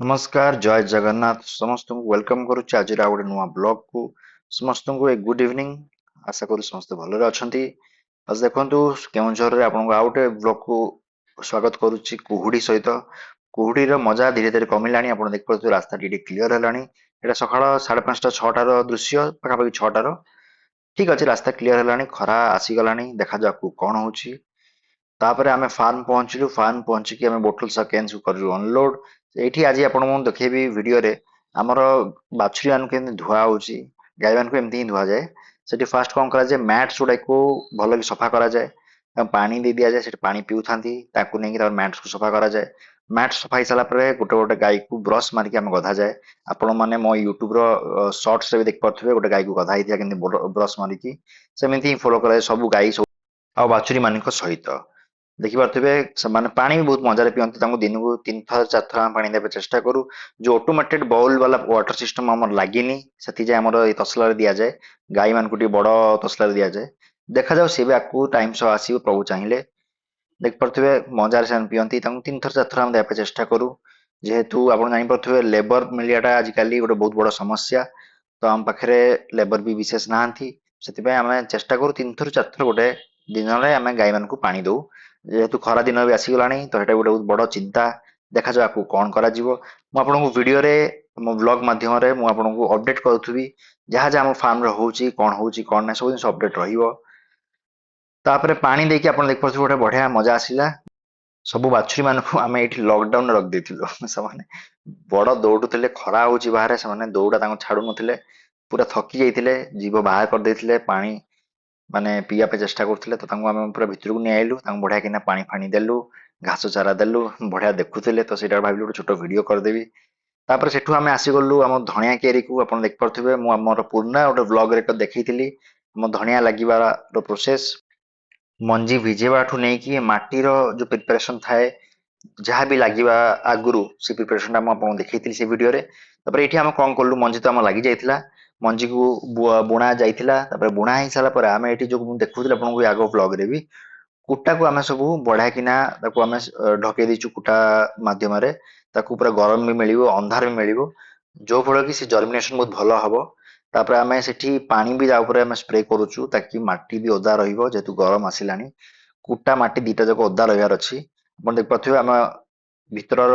नमस्कार जय जगन्नाथ समस्त को वेलकम करुच्ची आज गोटे नुआ ब्लॉग को समस्त को एक गुड इवनिंग आशा करू समस्त भलरे अछंती आज देखंतु केउंझर रे आपन आउ गोटे ब्लॉग को स्वागत करुच्ची कुहुडी सहित कुहुडी रो मजा धीरे धीरे कमिलानी आपन देख परथु रास्ता टी क्लियर हेलानी एटा सकाळ 5:30 6टा रो दृश्य पाखापाखि 6टा रो ठीक अछि रास्ता क्लियर हेलानी खरा आसी गलानी देखा जाकू कोन होउची तापर आमे फार्म पहुंची आमे बोटल सा कैन को करू अनलोड एठी आज आपण मु देखेबी वीडियो रे हमर बाछुरी मान के धुआ होउची गाय मान को एमती ही धुआ जाए सेठी फास्ट कोन करा जाए मैट्स उडा को भलो कि सफा करा जाए पानी दे दिया जाए सेठी पानी पिउ थांती ताकू नेकी तार मैट्स को सफा करा जाए मैट्स सफा ही साला परे गोटे गोटे गाय को ब्रश मार के हम गधा जाए आपण माने मो यूट्यूब रो शॉर्ट्स रे भी देख परथबे गोटे गाय को गधा हितिया केंति ब्रश मारी की सेमिति ही फॉलो करा सब गाय सब आ बाछुरी मानक सहित देखिपे ସେମାନେ ପାଣି ବି ବହୁତ ମଜାରେ ପିଅନ୍ତି ତାଙ୍କୁ ଦିନକୁ 3 ଥର 4 ଥର ଆମେ ପାଣି ଦେବା ଚେଷ୍ଟା କରୁ ଯୋଉ ଅଟୋମେଟେଡ ବାଉଲ ବାଲା ୱାଟର ସିଷ୍ଟମ ଆମର ଲାଗିନି ସେଥିପାଇଁ ଆମର ଏଇ ତସଲାରେ ଦିଆଯାଏ ଗାଈ ମାନଙ୍କୁ ଟିକେ ବଡ ତସଲାରେ ଦିଆଯାଏ ଦେଖାଯାଉ ସେ ବି ଆକୁ ଟାଇମ ସହ ଆସିବ ପ୍ରଭୁ ଚାହିଁଲେ ଦେଖିପାରୁଥିବେ ମଜାରେ ସେମାନେ ପିଅନ୍ତି ତାଙ୍କୁ 3 ଥର 4 ଥର ଆମେ ଦେବା ପାଇଁ ଚେଷ୍ଟା କରୁ ଯେହେତୁ ଆପଣ ଜାଣିପାରୁଥିବେ ଲେବର ମିଳିବାଟା ଆଜିକାଲି ଗୋଟେ ବହୁତ ବଡ ସମସ୍ୟା ତ ଆମ ପାଖରେ ଲେବର ବି ବିଶେଷ ନାହାନ୍ତି ସେଥିପାଇଁ ଆମେ ଚେଷ୍ଟା କରୁ 3 ଥର 4 ଥର ଗୋଟେ ଦିନରେ ଆମେ ଗାଈ ମାନଙ୍କୁ ପାଣି ଦଉ ଯେହେତୁ ଖରା ଦିନ ବି ଆସିଗଲାଣି ତ ଏଟା ଗୋଟେ ବହୁତ ବଡ ଚିନ୍ତା ଦେଖାଯାଉ ଆକୁ କଣ କରାଯିବ ମୁଁ ଆପଣଙ୍କୁ ଭିଡିଓରେ ମୋ ବ୍ଲଗ ମାଧ୍ୟମରେ ମୁଁ ଆପଣଙ୍କୁ ଅପଡେଟ କରୁଥିବି ଯାହା ଯାହା ଆମ ଫାର୍ମରେ ହଉଛି କଣ ନାହିଁ ସବୁ ଜିନିଷ ଅପଡେଟ ରହିବ ତାପରେ ପାଣି ଦେଇକି ଆପଣ ଦେଖିପାରୁଥିବେ ଗୋଟେ ବଢିଆ ମଜା ଆସିଲା ସବୁ ବାଛୁରୀ ମାନଙ୍କୁ ଆମେ ଏଇଠି ଲକଡାଉନ ରେ ରଖିଦେଇଥିଲୁ ସେମାନେ ବଡ ଦୌଡୁଥିଲେ ଖରା ହଉଛି ବାହାରେ ସେମାନେ ଦୌଡା ତାଙ୍କୁ ଛାଡୁ ନଥିଲେ ପୁରା ଥକି ଯାଇଥିଲେ ଜୀବ ବାହାର କରିଦେଇଥିଲେ ପାଣି ମାନେ ପିଇବା ପାଇଁ ଚେଷ୍ଟା କରୁଥିଲେ ତ ତାଙ୍କୁ ଆମେ ପୁରା ଭିତରକୁ ନେଇ ଆଇଲୁ ତାଙ୍କୁ ବଢିଆ କିନା ପାଣି ଫାଣି ଦେଲୁ ଘାସ ଚାରା ଦେଲୁ ବଢିଆ ଦେଖୁଥିଲେ ତ ସେଇଟା ଭାବିଲୁ ଗୋଟେ ଛୋଟ ଭିଡିଓ କରିଦେବି ତାପରେ ସେଠୁ ଆମେ ଆସିଗଲୁ ଆମ ଧଣିଆ କିଆରିକୁ ଆପଣ ଦେଖିପାରୁଥିବେ ମୁଁ ଆମର ପୁରୁଣା ଗୋଟେ ବ୍ଲଗ ରେ ଦେଖେଇଥିଲି ଆମ ଧଣିଆ ଲାଗିବାର ପ୍ରୋସେସ ମଞ୍ଜି ଭିଜେଇବାଠୁ ନେଇକି ମାଟିର ଯୋଉ ପ୍ରିପାରେସନ ଥାଏ ଯାହା ବି ଲାଗିବା ଆଗରୁ ସେ ପ୍ରିପାରେସନ ଟା ମୁଁ ଆପଣଙ୍କୁ ଦେଖେଇଥିଲି ସେ ଭିଡିଓରେ ତାପରେ ଏଇଠି ଆମେ କଣ କଲୁ ମଞ୍ଜି ତ ଆମର ଲାଗି ଯାଇଥିଲା ମଞ୍ଜିକୁ ବୁଣା ଯାଇଥିଲା ତାପରେ ବୁଣା ହେଇ ସାରିଲା ପରେ ଆମେ ଏଠି ଯୋଉ ମୁଁ ଦେଖୁଥିଲି ଆପଣଙ୍କୁ ଆଗ ବ୍ଲଗ ରେ ବି କୁଟାକୁ ଆମେ ସବୁ ବଢିଆ କିନା ତାକୁ ଆମେ ଢକେଇ ଦେଇଛୁ କୁଟା ମାଧ୍ୟମରେ ତାକୁ ପୁରା ଗରମ ବି ମିଳିବ ଅନ୍ଧାର ବି ମିଳିବ ଯୋଉ ଫଳରେ କି ସେ ଜର୍ମିନେସନ ବହୁତ ଭଲ ହବ ତାପରେ ଆମେ ସେଠି ପାଣି ବି ତା ଉପରେ ଆମେ ସ୍ପ୍ରେ କରୁଛୁ ତାକି ମାଟି ବି ଓଦା ରହିବ ଯେହେତୁ ଗରମ ଆସିଲାଣି କୁଟା ମାଟି ଦିଟା ଯାକ ଓଦା ରହିବାର ଅଛି ଆପଣ ଦେଖିପାରୁଥିବେ ଆମ ଭିତରର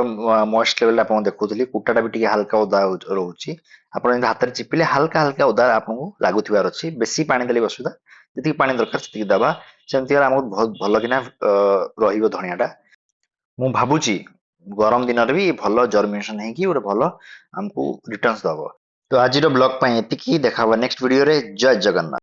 ମଏଷ୍ଟ ଲେଭେଲ ଆପଣ ଦେଖୁଥିଲି କୁଟାଟା ବି ଟିକେ ହାଲକା ଓଦା ରହୁଛି ଆପଣ ଯେମିତି ହାତରେ ଚିପିଲେ ହାଲକା ହାଲକା ଓଦା ଆପଣଙ୍କୁ ଲାଗୁଥିବାର ଅଛି ବେଶୀ ପାଣି ଦେଲେ ବି ଅସୁବିଧା ଯେତିକି ପାଣି ଦରକାର ସେତିକି ଦବା ସେମିତି ହେଲେ ଆମକୁ ବହୁତ ଭଲ କିନା ରହିବ ଧଣିଆ ଟା ମୁଁ ଭାବୁଛି ଗରମ ଦିନରେ ବି ଭଲ ଜର୍ମିନେସନ ହେଇକି ଗୋଟେ ଭଲ ଆମକୁ ରିଟର୍ଣ୍ଣ ଦବ ତ ଆଜିର ବ୍ଲଗ ପାଇଁ ଏତିକି ଦେଖା ହବ ନେକ୍ସଟ ଭିଡିଓରେ ଜୟ ଜଗନ୍ନାଥ।